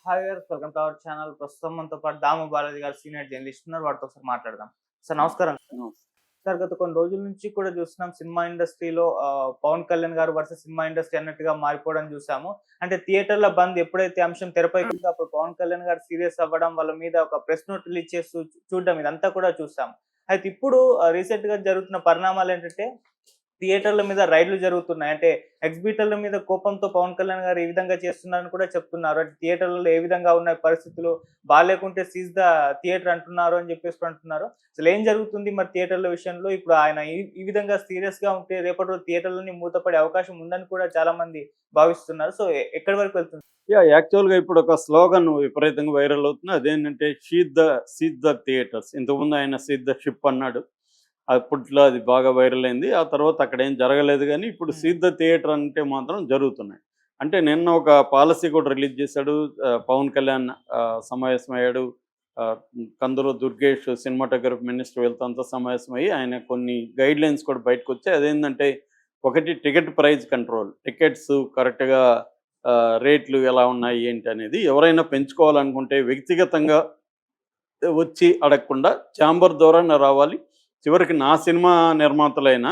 Hi viewers, welcome to our channel. ప్రస్తుతం మనతో పాటు దాము బాలాజీ గారు సీనియర్ జర్నలిస్ట్ ఉన్నారు. వారితో ఒకసారి మాట్లాడదాం. సార్ నమస్కారం. అవును. సార్ గత కొన్ని రోజుల నుంచి కూడా చూస్తున్నాం సినిమా ఇండస్ట్రీలో పవన్ కళ్యాణ్ గారు వర్సెస్ సినిమా ఇండస్ట్రీ అన్నట్టుగా మారిపోవడం చూసాము. అంటే థియేటర్ల బంద్ ఎప్పుడైతే అంశం తెరపైకుందో అప్పుడు పవన్ కళ్యాణ్ గారు సీరియస్ అవ్వడం, వాళ్ళ మీద ఒక ప్రెస్ నోట్ రిలీజ్ చేస్తూ చూడడం ఇదంతా కూడా చూసాం. అయితే ఇప్పుడు రీసెంట్ గా జరుగుతున్న పరిణామాలు ఏంటంటే థియేటర్ల మీద రైడ్లు జరుగుతున్నాయి. అంటే ఎగ్జిబిటర్ల మీద కోపంతో పవన్ కళ్యాణ్ గారు ఈ విధంగా చేస్తున్నారని కూడా చెప్తున్నారు. అంటే థియేటర్లలో ఏ విధంగా ఉన్నాయి పరిస్థితులు, బాలేకుంటే సీజ్ ద థియేటర్ అంటున్నారు అని చెప్పేసి కూడా అంటున్నారు. అసలు ఏం జరుగుతుంది మరి థియేటర్ల విషయంలో? ఇప్పుడు ఆయన ఈ విధంగా సీరియస్‌గా ఉంటే రేపటి రోజు థియేటర్‌లన్నీ మూతపడే అవకాశం ఉందని కూడా చాలా మంది భావిస్తున్నారు. సో, ఎక్కడి వరకు వెళ్తుంది? యాక్చువల్‌గా ఇప్పుడు ఒక స్లోగన్ విపరీతంగా వైరల్ అవుతుంది. అదేంటంటే సీజ్ ద థియేటర్స్. ఇంతకుముందు ఆయన సీజ్ ద షిప్ అన్నాడు. అప్పట్లో అది బాగా వైరల్ అయింది. ఆ తర్వాత అక్కడేం జరగలేదు గానీ, ఇప్పుడు హ్మ్. సీజ్ ద థియేటర్ అంటే మాత్రం జరుగుతున్నాయి. అంటే నిన్న ఒక పాలసీ కూడా రిలీజ్ చేశాడు. పవన్ కళ్యాణ్ సమావేశమయ్యాడు. ఆహ్, కందులు దుర్గేష్ సినిమాటోగ్రఫీ మినిస్టర్ వీళ్ళతో సమావేశమయ్యి ఆయన కొన్ని గైడ్‌లైన్స్ కూడా బయటకొచ్చాయి. అదేంటంటే ఒకటి టికెట్ ప్రైస్ కంట్రోల్. టికెట్స్ కరెక్ట్‌గా రేట్లు ఎలా ఉన్నాయి ఏంటి అనేది ఎవరైనా పెంచుకోవాలనుకుంటే వ్యక్తిగతంగా వచ్చి అడగకుండా ఛాంబర్ ద్వారానే రావాలి. చివరికి నా సినిమా నిర్మాతలైన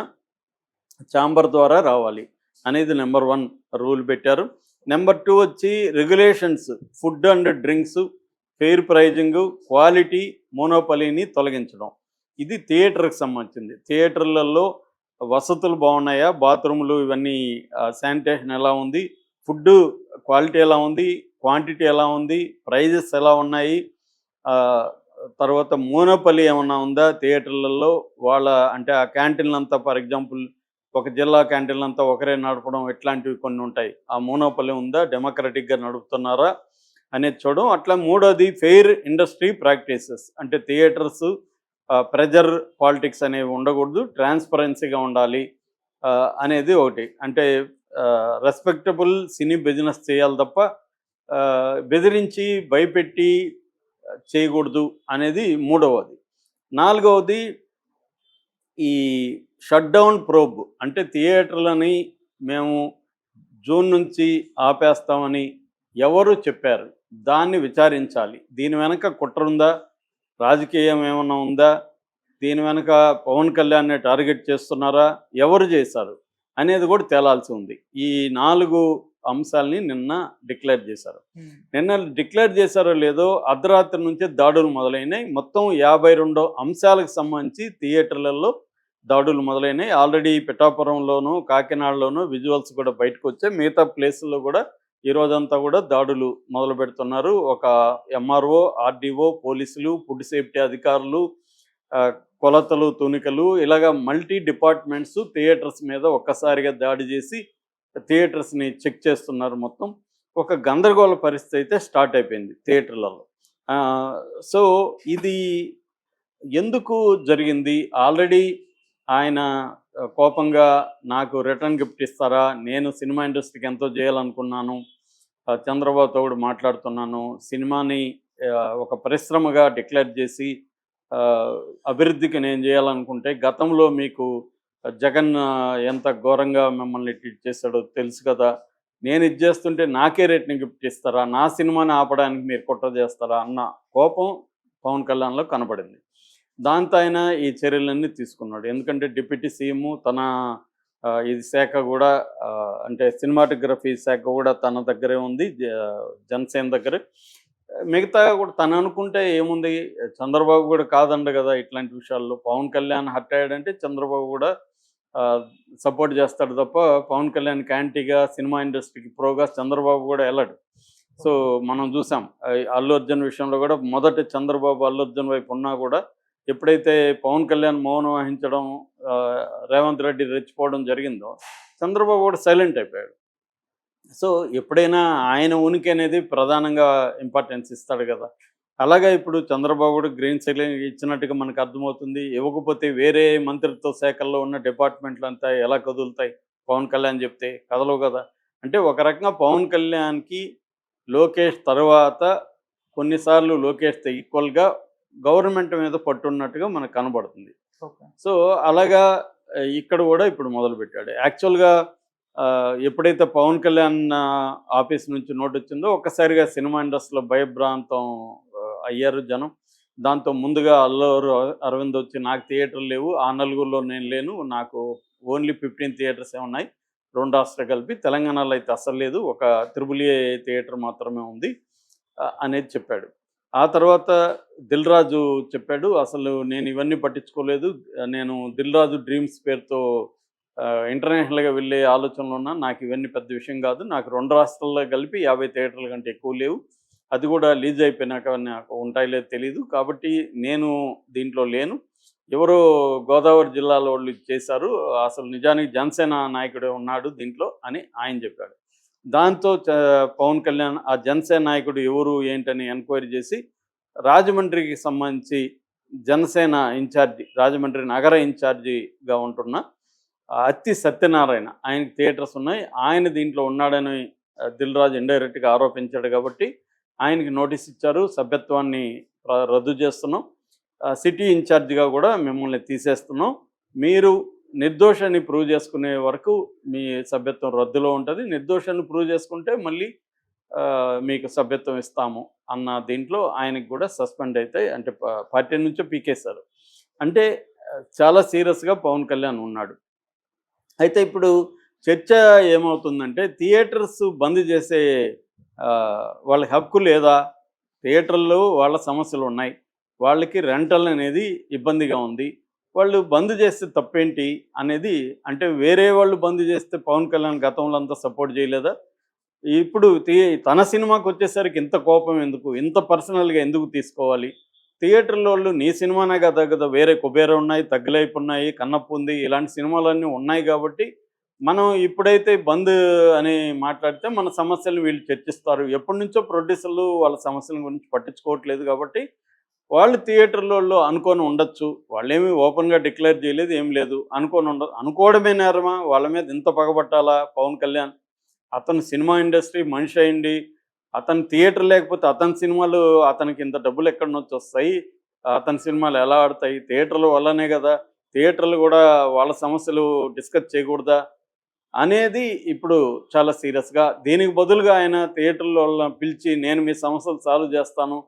ఛాంబర్ ద్వారా రావాలి అనేది నెంబర్ 1 రూల్ పెట్టారు. నెంబర్ 2 వచ్చి regulations, food and drinks, fair pricing, quality, మోనోపలీని తొలగించడం. ఇది థియేటర్‌కి సంబంధించింది. థియేటర్లలో వసతులు బాగున్నాయా? బాత్రూములు ఇవన్నీ శానిటేషన్ ఎలా ఉంది? ఫుడ్డు క్వాలిటీ ఎలా ఉంది? క్వాంటిటీ ఎలా ఉంది? ప్రైజెస్ ఎలా ఉన్నాయి? ఆహ్, తర్వాత మోనోపలి ఏమన్నా ఉందా థియేటర్లలో? వాళ్ళ అంటే ఆ క్యాంటీన్‌లంతా ఫర్ ఎగ్జాంపుల్ ఒక జిల్లా క్యాంటీన్‌లంతా ఒకరే నడపడం ఇట్లాంటివి కొన్ని ఉంటాయి. ఆ మోనోపలి ఉందా? డెమోక్రటిక్‌గా నడుపుతున్నారా? అనేది చూడడం. అట్లా మూడోది ఫెయిర్ ఇండస్ట్రీ ప్రాక్టీసెస్. అంటే థియేటర్స్ ప్రెజర్ పాలిటిక్స్ అనేవి ఉండకూడదు. ట్రాన్స్‌పరెన్సీగా ఉండాలి అనేది ఒకటి. అంటే రెస్పెక్టబుల్ సినీ బిజినెస్ చేయాలి తప్ప బెదిరించి, భయపెట్టి చేయకూడదు అనేది మూడవది. నాలుగవది ఈ షట్‌డౌన్ ప్రోబ్. అంటే థియేటర్‌లని మేము జూన్ నుంచి ఆపేస్తామని ఎవరు చెప్పారు? దాన్ని విచారించాలి. దీని వెనక కుట్రుందా? రాజకీయం ఏమన్నా ఉందా? దీని వెనక పవన్ కళ్యాణ్‌ని టార్గెట్ చేస్తున్నారా? ఎవరు చేశారు? అనేది కూడా తేలాల్సి ఉంది. ఈ 4 అంశాల్ని నిన్న డిక్లేర్ చేశారు. హ్మ్. నిన్న డిక్లేర్ చేశారో లేదో అర్ధరాత్రి నుంచే దాడులు మొదలైనాయి. మొత్తం 52 అంశాలకు సంబంధించి థియేటర్లలో దాడులు మొదలైనాయి. ఆల్రెడీ పిఠాపురంలోను, కాకినాడలోను విజువల్స్ కూడా బయటకొచ్చాయి. మిగతా ప్లేసుల్లో కూడా ఈ రోజంతా కూడా దాడులు మొదలుపెడుతున్నారు. ఒక ఎంఆర్ఓ, ఆర్డీఓ, పోలీసులు, ఫుడ్ సేఫ్టీ అధికారులు, ఆహ్, కొలతలు, తునికలు ఇలాగ మల్టీ డిపార్ట్మెంట్స్ థియేటర్స్ మీద ఒక్కసారిగా దాడి చేసి థియేటర్స్‌ని చెక్ చేస్తున్నారు మొత్తం. ఒక గందరగోళ పరిస్థితి అయితే స్టార్ట్ అయిపోయింది థియేటర్లలో. ఆహ్, సో, ఇది ఎందుకు జరిగింది? ఆల్రెడీ ఆయన కోపంగా నాకు రిటర్న్ గిఫ్ట్ ఇస్తారా? నేను సినిమా ఇండస్ట్రీకి ఎంతో చేయాలనుకున్నాను. చంద్రబాబుతో కూడా మాట్లాడుతున్నాను. సినిమాని ఒక పరిశ్రమగా డిక్లేర్ చేసి ఆహ్, అభివృద్ధికి నేను చేయాలనుకుంటే గతంలో మీకు జగన్ ఎంత ఘోరంగా మిమ్మల్ని ట్రీట్ చేశాడో తెలుసు కదా! నేను ఇది చేస్తుంటే నాకే రిటర్న్ గిఫ్ట్ ఇస్తారా? నా సినిమాని ఆపడానికి మీరు కుట్ర చేస్తారా? అన్న కోపం పవన్ కళ్యాణ్‌లో కనపడింది. దాంతో ఆయన ఈ చర్యలన్నీ తీసుకున్నాడు. ఎందుకంటే డిప్యూటీ సీఎం తన ఇది శాఖ గూడా అంటే సినిమాటోగ్రఫీ శాఖ గూడా తన దగ్గరే ఉంది. జనసేన దగ్గరే. మిగతా కూడా తను అనుకుంటే ఏముంది, చంద్రబాబు గూడా కాదనడు గదా! ఇట్లాంటి విషయాల్లో. పవన్ కళ్యాణ్ హర్ట్ అయ్యాడంటే చంద్రబాబు గూడా ఆహ్, సపోర్ట్ చేస్తాడు తప్ప పవన్ కళ్యాణ్‌కి యాంటీగా సినిమా ఇండస్ట్రీకి ప్రోగా చంద్రబాబు గూడా ఎళ్ళడు. So, okay. మనం చూసాం. అల్లు అర్జున్ విషయంలో గూడా మొదట చంద్రబాబు అల్లు అర్జున్ వైపు ఉన్నా గూడా ఎప్పుడైతే పవన్ కళ్యాణ్ మౌనం వహించడం, ఆహ్, రేవంత్ రెడ్డి రెచ్చిపోవడం జరిగిందో, చంద్రబాబు కూడా సైలెంట్ అయిపోయాడు. సో, ఎప్పుడైనా ఆయన ఉనికి అనేది ప్రధానంగా ఇంపార్టెన్స్ ఇస్తాడు గదా! అలాగా ఇప్పుడు చంద్రబాబు కూడా గ్రీన్ సిగ్నల్ ఇచ్చినట్టుగా మనకు అర్థమవుతుంది. ఇవ్వకపోతే వేరే మంత్రిత్వ శాఖల్లో ఉన్న డిపార్ట్మెంట్లంతా ఎలా కదులుతాయి? పవన్ కళ్యాణ్ చెప్తే కదలవు గదా! అంటే ఒక రకంగా పవన్ కళ్యాణ్‌కి లోకేష్ తర్వాత కొన్నిసార్లు లోకేష్‌తో ఈక్వల్‌గా గవర్నమెంట్ మీద పట్టున్నట్టుగా మనకు కనబడుతుంది. ఓకే. సో, అలాగా ఇక్కడ గూడా ఇప్పుడు మొదలుపెట్టాడు. యాక్చువల్‌గా ఎప్పుడైతే పవన్ కళ్యాణ్ ఆఫీస్ నుంచి నోట్ వచ్చిందో ఒక్కసారిగా సినిమా ఇండస్ట్రీలో భయభ్రాంతం అయ్యారు జనం. దాంతో ముందుగా అరవింద్ వచ్చి నాకు థియేటర్లు లేవు, ఆ నలుగురిలో నేను లేను, నాకు ఓన్లీ 15 థియేటర్సే ఉన్నాయి 2 రాష్ట్రాలు కలిపి, తెలంగాణలో అయితే అస్సలు లేదు, ఒక త్రిబుల్ ఏ థియేటర్ మాత్రమే ఉంది అనేది చెప్పాడు. ఆ తర్వాత దిల్ రాజు చెప్పాడు, అసలు నేను ఇవన్నీ పట్టించుకోలేదు, నేను దిల్ రాజు డ్రీమ్స్ పేరుతో ఇంటర్నేషనల్గా వెళ్ళే ఆలోచనలో ఉన్నా, నాకు ఇవన్నీ పెద్ద విషయం కాదు, నాకు 2 రాష్ట్రాల్లో కలిపి 50 థియేటర్ల కంటే ఎక్కువ లేవు, అది కూడా లీజ్ అయిపోయినాక నాకు ఉంటాయో లేదో తెలీదు, కాబట్టి నేను దీంట్లో లేను, ఎవరో గోదావరి జిల్లాలో వాళ్ళు చేశారు, అసలు నిజానికి జనసేన నాయకుడే ఉన్నాడు దీంట్లో అని ఆయన చెప్పాడు. దాంతో పవన్ కళ్యాణ్ ఆ జనసేన నాయకుడు ఎవరు ఏంటని ఎంక్వైరీ చేసి రాజమండ్రికి సంబంధించి జనసేన ఇన్ఛార్జి, రాజమండ్రి నగర ఇన్ఛార్జిగా ఉంటున్న అత్తి సత్యనారాయణ, ఆయనకి థియేటర్స్ ఉన్నాయి, ఆయన దీంట్లో ఉన్నాడని దిల్ రాజు ఇండైరెక్ట్గా ఆరోపించాడు కాబట్టి ఆయనకి నోటీస్ ఇచ్చారు, సభ్యత్వాన్ని రద్దు చేస్తున్నాం, సిటీ ఇన్ఛార్జిగా కూడా మిమ్మల్ని తీసేస్తున్నాం, మీరు నిర్దోషాన్ని ప్రూవ్ చేసుకునే వరకు మీ సభ్యత్వం రద్దులో ఉంటుంది, నిర్దోషాన్ని ప్రూవ్ చేసుకుంటే మళ్ళీ మీకు సభ్యత్వం ఇస్తాము అన్న దీంట్లో ఆయనకి కూడా సస్పెండ్ అయితే, అంటే పార్టీ నుంచో పీకేశారు. అంటే చాలా సీరియస్గా పవన్ కళ్యాణ్ ఉన్నాడు. అయితే ఇప్పుడు చర్చ ఏమవుతుందంటే థియేటర్స్ బంద్ చేసే వాళ్ళకి హక్కు లేదా, థియేటర్లో వాళ్ళ సమస్యలు ఉన్నాయి, వాళ్ళకి రెంటల్ అనేది ఇబ్బందిగా ఉంది, వాళ్ళు బంద్ చేస్తే తప్పేంటి అనేది, అంటే వేరే వాళ్ళు బంద్ చేస్తే పవన్ కళ్యాణ్ గతంలో అంతా సపోర్ట్ చేయలేదా, ఇప్పుడు తన సినిమాకి వచ్చేసరికి ఇంత కోపం ఎందుకు, ఇంత పర్సనల్గా ఎందుకు తీసుకోవాలి, థియేటర్లో వాళ్ళు నీ సినిమానే కదా కదా, వేరే కుబేర ఉన్నాయి, తగ్గులైపు ఉన్నాయి, కన్నప్పు ఉంది, ఇలాంటి సినిమాలన్నీ ఉన్నాయి కాబట్టి మనం ఇప్పుడైతే బంద్ అని మాట్లాడితే మన సమస్యలు వీళ్ళు చర్చిస్తారు, ఎప్పటి నుంచో ప్రొడ్యూసర్లు వాళ్ళ సమస్యల గురించి పట్టించుకోవట్లేదు కాబట్టి వాళ్ళు థియేటర్లలో అనుకొని ఉండొచ్చు, వాళ్ళేమీ ఓపెన్గా డిక్లేర్ చేయలేదు, ఏం లేదు, అనుకోవడమే నేరమా, వాళ్ళ మీద ఇంత పగబట్టాలా పవన్ కళ్యాణ్, అతను సినిమా ఇండస్ట్రీ మనిషి అయింది, అతను థియేటర్ లేకపోతే అతని సినిమాలు అతనికి ఇంత డబ్బులు ఎక్కడి నుంచి వస్తాయి, అతని సినిమాలు ఎలా ఆడతాయి, థియేటర్ల వల్లనే కదా, థియేటర్లు కూడా వాళ్ళ సమస్యలు డిస్కస్ చేయకూడదా అనేది ఇప్పుడు చాలా సీరియస్గా, దీనికి బదులుగా ఆయన థియేటర్ల వాళ్ళని పిలిచి నేను మీ సమస్యలు సాల్వ్ చేస్తాను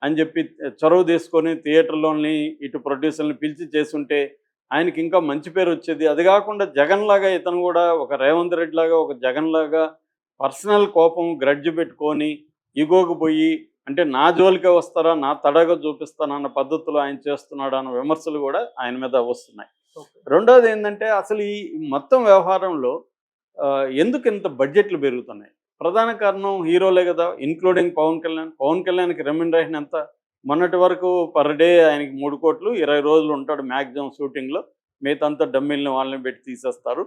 అని చెప్పి చొరవ తీసుకొని థియేటర్లోని ఇటు ప్రొడ్యూసర్ని పిలిచి చేసుంటే ఆయనకి ఇంకా మంచి పేరు వచ్చేది. అది కాకుండా జగన్ లాగా ఇతను కూడా ఒక రేవంత్ రెడ్డి లాగా, ఒక జగన్ లాగా పర్సనల్ కోపం గ్రడ్జ్ పెట్టుకొని ఇగోకు పోయి, అంటే నా జోలికే వస్తారా, నా తడగా చూపిస్తానన్న పద్ధతిలో ఆయన చేస్తున్నాడు అన్న విమర్శలు కూడా ఆయన మీద వస్తున్నాయి. రెండోది ఏంటంటే అసలు ఈ మొత్తం వ్యవహారంలో ఎందుకు ఇంత బడ్జెట్లు పెరుగుతున్నాయి, ప్రధాన కారణం హీరోలే కదా, ఇన్క్లూడింగ్ పవన్ కళ్యాణ్. పవన్ కళ్యాణ్కి రెమ్యునరేషన్ ఎంత, మొన్నటి వరకు పర్ డే ఆయనకి 3 కోట్లు, 20 రోజులు ఉంటాడు మ్యాక్సిమం షూటింగ్లో, మిగతాంతా డమ్మిల్ని వాళ్ళని పెట్టి తీసేస్తారు,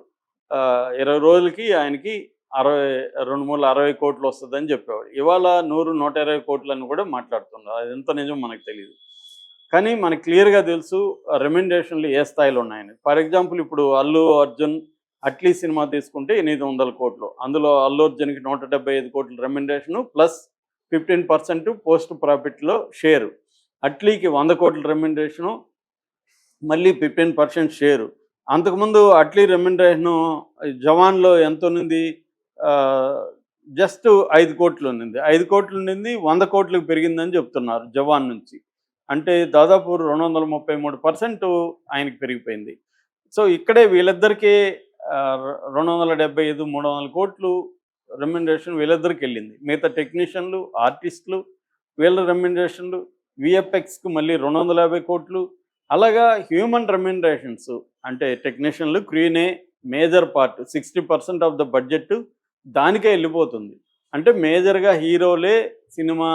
20 రోజులకి ఆయనకి 60 కోట్లు వస్తుందని చెప్పేవాడు. ఇవాళ 100-120 కోట్లని కూడా మాట్లాడుతున్నారు, అది ఎంత నిజం మనకు తెలియదు. కానీ మనకు క్లియర్గా తెలుసు రెమ్యునరేషన్లు ఏ స్థాయిలో ఉన్నాయని. ఫర్ ఎగ్జాంపుల్ ఇప్పుడు అల్లు అర్జున్ అట్లీ సినిమా తీసుకుంటే 800 కోట్లు, అందులో అల్లు అర్జున్కి 175 కోట్ల రెమ్యునరేషను ప్లస్ 15% పోస్ట్ ప్రాఫిట్లో షేరు, అట్లీకి 100 కోట్ల రెమ్యునరేషను మళ్ళీ 15% షేరు. అంతకుముందు అట్లీ రెమ్యునరేషను జవాన్లో ఎంత ఉన్నింది, జస్ట్ 5 కోట్లు ఉన్నింది, 5 కోట్లు ఉన్నింది 100 కోట్లకు పెరిగిందని చెప్తున్నారు జవాన్ నుంచి, అంటే దాదాపు 233% ఆయనకి పెరిగిపోయింది. సో ఇక్కడే వీళ్ళిద్దరికీ 275, 300 కోట్లు రెమ్యునరేషన్ వీళ్ళిద్దరికి వెళ్ళింది. మిగతా టెక్నీషియన్లు, ఆర్టిస్టులు, వీళ్ళ రెమ్యునరేషన్లు, విఎఫ్ఎక్స్కి మళ్ళీ 250 కోట్లు, అలాగా హ్యూమన్ రెమ్యునరేషన్స్, అంటే టెక్నీషియన్లు, క్రూనే major part, 60% of the budget దానికే వెళ్ళిపోతుంది. అంటే మేజర్గా హీరోలే సినిమా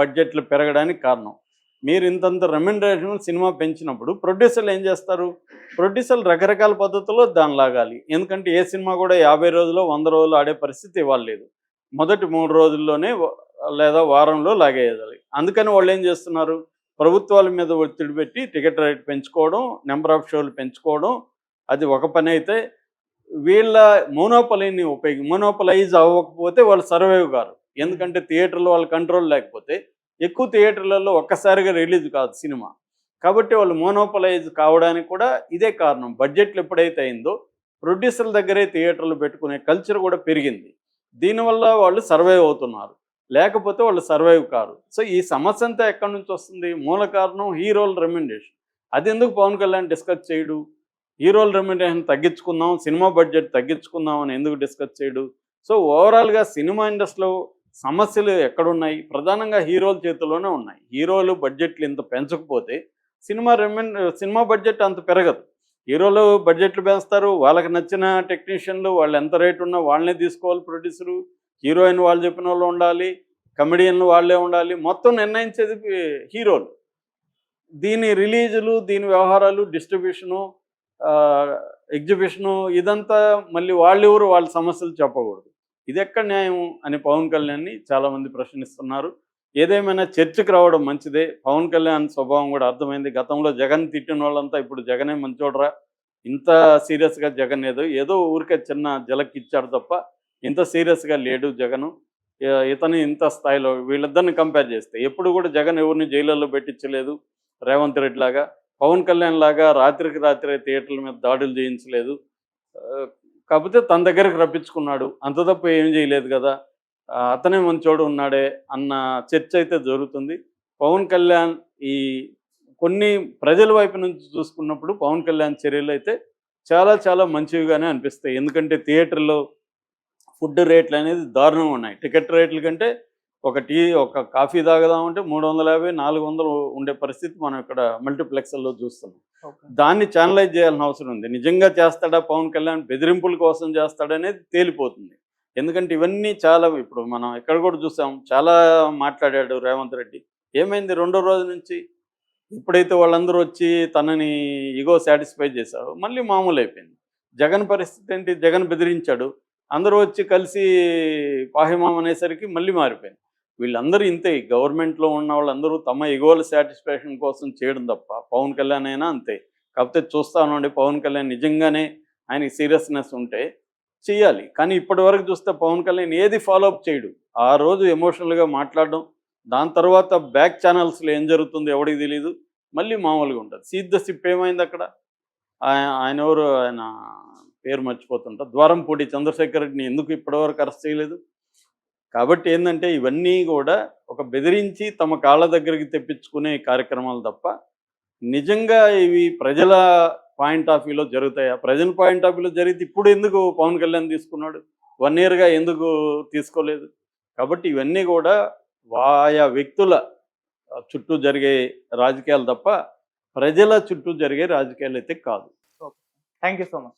బడ్జెట్లు పెరగడానికి కారణం. మీరు ఇంతంత రెమ్యునరేషన్ సినిమా పెంచినప్పుడు ప్రొడ్యూసర్లు ఏం చేస్తారు, ప్రొడ్యూసర్లు రకరకాల పద్ధతుల్లో దాన్ని లాగాలి, ఎందుకంటే ఏ సినిమా కూడా 50 రోజులు 100 రోజులు ఆడే పరిస్థితి ఇవ్వలేదు, మొదటి 3 రోజుల్లోనే లేదా వారంలో లాగేయాలి. అందుకని వాళ్ళు ఏం చేస్తున్నారు, ప్రభుత్వాల మీద ఒత్తిడి పెట్టి టికెట్ రేట్ పెంచుకోవడం, నెంబర్ ఆఫ్ షోలు పెంచుకోవడం, అది ఒక పని అయితే వీళ్ళ మోనోపలైజ్ అవ్వకపోతే వాళ్ళు సర్వైవ్ కారు, ఎందుకంటే థియేటర్లో వాళ్ళ కంట్రోల్ లేకపోతే ఎక్కువ థియేటర్లలో ఒక్కసారిగా రిలీజ్ కాదు సినిమా, కాబట్టి వాళ్ళు మోనోపలైజ్ కావడానికి కూడా ఇదే కారణం. బడ్జెట్లు ఎప్పుడైతే అయిందో ప్రొడ్యూసర్ల దగ్గరే థియేటర్లు పెట్టుకునే కల్చర్ కూడా పెరిగింది. దీనివల్ల వాళ్ళు సర్వైవ్ అవుతున్నారు, లేకపోతే వాళ్ళు సర్వైవ్ కారు. సో ఈ సమస్య అంతా ఎక్కడి నుంచి వస్తుంది? మూల కారణం హీరోల రెమ్యునరేషన్. అది ఎందుకు పవన్ కళ్యాణ్ డిస్కస్ చేయడు? హీరోల రెమ్యునరేషన్ తగ్గించుకుందాం, సినిమా బడ్జెట్ తగ్గించుకుందాం అని ఎందుకు డిస్కస్ చేయడు? సో ఓవరాల్గా సినిమా ఇండస్ట్రీలో సమస్యలు ఎక్కడున్నాయి? ప్రధానంగా హీరోల చేతుల్లోనే ఉన్నాయి. హీరోలు బడ్జెట్లు ఇంత పెంచకపోతే సినిమా బడ్జెట్ అంత పెరగదు. హీరోలు బడ్జెట్లు పెంచుతారు, వాళ్ళకి నచ్చిన టెక్నీషియన్లు వాళ్ళు ఎంత రేటు ఉన్నా వాళ్ళనే తీసుకోవాలి ప్రొడ్యూసరు, హీరోయిన్ వాళ్ళు చెప్పిన వాళ్ళు ఉండాలి, కమెడియన్లు వాళ్ళే ఉండాలి, మొత్తం నిర్ణయించేది హీరోలు. దీని రిలీజులు, దీని వ్యవహారాలు, డిస్ట్రిబ్యూషను, ఎగ్జిబిషను ఇదంతా మళ్ళీ వాళ్ళెవరు వాళ్ళ సమస్యలు చెప్పకూడదు. ఇది ఎక్కడ న్యాయం అని పవన్ కళ్యాణ్ని చాలామంది ప్రశ్నిస్తున్నారు. ఏదేమైనా చర్చకు రావడం మంచిదే. పవన్ కళ్యాణ్ స్వభావం కూడా అర్థమైంది. గతంలో జగన్ తిట్టిన వాళ్ళంతా ఇప్పుడు జగనే మంచోడరా, ఇంత సీరియస్గా జగన్ ఏదో ఊరికే చిన్న జలక్ ఇచ్చాడు తప్ప ఇంత సీరియస్గా లేడు జగను. ఇతను ఇంత స్థాయిలో వీళ్ళిద్దరిని కంపేర్ చేస్తే ఎప్పుడు కూడా జగన్ ఎవరిని జైళ్ళల్లో పెట్టించలేదు రేవంత్ రెడ్డి లాగా. పవన్ కళ్యాణ్ లాగా రాత్రికి రాత్రే థియేటర్ల మీద దాడులు చేయించలేదు. కాకపోతే తన దగ్గరికి రప్పించుకున్నాడు, అంత తప్ప ఏం చేయలేదు కదా, అతనే మంచోడు ఉన్నాడే అన్న చర్చ అయితే జరుగుతుంది. పవన్ కళ్యాణ్ ఈ కొన్ని ప్రజల వైపు నుంచి చూసుకున్నప్పుడు పవన్ కళ్యాణ్ చర్యలు అయితే చాలా చాలా మంచివిగానే అనిపిస్తాయి. ఎందుకంటే థియేటర్లో ఫుడ్ రేట్లు అనేది దారుణంగా ఉన్నాయి. టికెట్ రేట్ల కంటే ఒక కాఫీ తాగదామంటే 350, 400 ఉండే పరిస్థితి మనం ఇక్కడ మల్టీప్లెక్స్ల్లో చూస్తున్నాం. దాన్ని ఛానలైజ్ చేయాల్సిన అవసరం ఉంది. నిజంగా చేస్తాడా పవన్ కళ్యాణ్, బెదిరింపుల కోసం చేస్తాడనేది తేలిపోతుంది. ఎందుకంటే ఇవన్నీ చాలా ఇప్పుడు మనం ఎక్కడ కూడా చూసాం, చాలా మాట్లాడాడు రేవంత్ రెడ్డి. ఏమైంది రెండో రోజు నుంచి? ఎప్పుడైతే వాళ్ళందరూ వచ్చి తనని ఇగో సాటిస్ఫై చేశారో మళ్ళీ మామూలు అయిపోయింది. జగన్ పరిస్థితి ఏంటి? జగన్ బెదిరించాడు, అందరూ వచ్చి కలిసి పాహిమాం అనేసరికి మళ్ళీ మారిపోయింది. వీళ్ళందరూ ఇంతే, గవర్నమెంట్లో ఉన్న వాళ్ళందరూ తమ ఇగోల సాటిస్ఫాక్షన్ కోసం చేయడం తప్ప, పవన్ కళ్యాణ్ అయినా అంతే. కాకపోతే చూస్తా ఉండండి, పవన్ కళ్యాణ్ నిజంగానే ఆయనకి సీరియస్నెస్ ఉంటే చెయ్యాలి. కానీ ఇప్పటి వరకు చూస్తే పవన్ కళ్యాణ్ ఏది ఫాలోఅప్ చేయడు. ఆ రోజు ఎమోషనల్గా మాట్లాడడం, దాని తర్వాత బ్యాక్ ఛానల్స్లో ఏం జరుగుతుందో ఎవడికి తెలియదు, మళ్ళీ మామూలుగా ఉంటుంది. సీట్ ద సిప్ ఏమైంది అక్కడ? ఆయన ఎవరు, ఆయన పేరు మర్చిపోతుంటా, ద్వారంపూడి చంద్రశేఖర్ రెడ్డిని ఎందుకు ఇప్పటివరకు అరెస్ట్ చేయలేదు? కాబట్టి ఏంటంటే ఇవన్నీ కూడా ఒక బెదిరించి తమ కాళ్ళ దగ్గరికి తెప్పించుకునే కార్యక్రమాలు తప్ప నిజంగా ఇవి ప్రజల పాయింట్ ఆఫ్ వ్యూలో జరుగుతాయా? ప్రజల పాయింట్ ఆఫ్ వ్యూలో జరిగితే ఇప్పుడు ఎందుకు పవన్ కళ్యాణ్ తీసుకున్నాడు? 1 ఇయర్గా ఎందుకు తీసుకోలేదు? కాబట్టి ఇవన్నీ కూడా ఆయా వ్యక్తుల చుట్టూ జరిగే రాజకీయాలు తప్ప ప్రజల చుట్టూ జరిగే రాజకీయాలు అయితే కాదు. Thank you so much.